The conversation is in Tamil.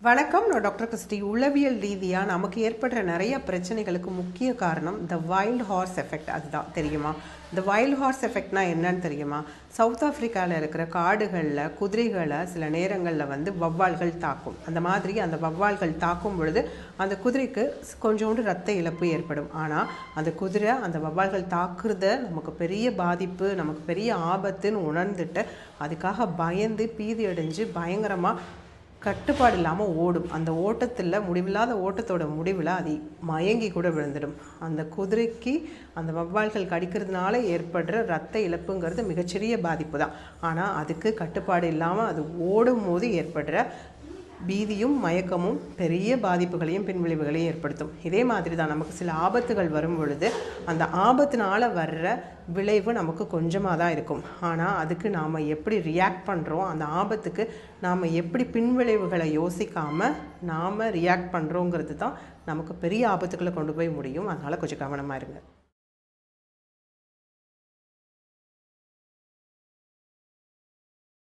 வணக்கம். நான் டாக்டர் கிறிஸ்டி. உளவியல் ரீதியாக நமக்கு ஏற்படுற நிறைய பிரச்சனைகளுக்கு முக்கிய காரணம் த வைல்ட் ஹார்ஸ் எஃபெக்ட். அதுதான் தெரியுமா? இந்த வைல்ட் ஹார்ஸ் எஃபெக்ட்னா என்னன்னு தெரியுமா? சவுத் ஆஃப்ரிக்காவில் இருக்கிற காடுகளில் குதிரைகளை சில நேரங்களில் வவ்வால்கள் தாக்கும். அந்த மாதிரி அந்த வவ்வால்கள் தாக்கும் பொழுது அந்த குதிரைக்கு கொஞ்சோண்டு ரத்த இழப்பு ஏற்படும். ஆனால் அந்த குதிரை அந்த வவ்வால்கள் தாக்குறத நமக்கு பெரிய பாதிப்பு, நமக்கு பெரிய ஆபத்துன்னு உணர்ந்துட்டு அதுக்காக பயந்து பீதி அடைஞ்சு பயங்கரமாக கட்டுப்பாடு இல்லாமல் ஓடும். அந்த ஓட்டத்தில் முடிவில்லாத ஓட்டத்தோட முடிவில் அது மயங்கி கூட விழுந்துடும். அந்த குதிரைக்கு அந்த வவ்வால்கள் கடிக்கிறதுனால ஏற்படுற ரத்த இழப்புங்கிறது மிகச்சிறிய பாதிப்பு தான். ஆனால் அதுக்கு கட்டுப்பாடு இல்லாமல் அது ஓடும் போது ஏற்படுற பீதியும் மயக்கமும் பெரிய பாதிப்புகளையும் பின்விளைவுகளையும் ஏற்படுத்தும். இதே மாதிரி தான் நமக்கு சில ஆபத்துகள் வரும் பொழுது அந்த ஆபத்தினால வர்ற விளைவு நமக்கு கொஞ்சமாக தான் இருக்கும். ஆனால் அதுக்கு நாம் எப்படி ரியாக்ட் பண்ணுறோம், அந்த ஆபத்துக்கு நாம் எப்படி பின்விளைவுகளை யோசிக்காமல் நாம் ரியாக்ட் பண்ணுறோங்கிறது தான் நமக்கு பெரிய ஆபத்துக்களை கொண்டு போய் முடியும். அதனால் கொஞ்சம் கவனமாக இருங்க.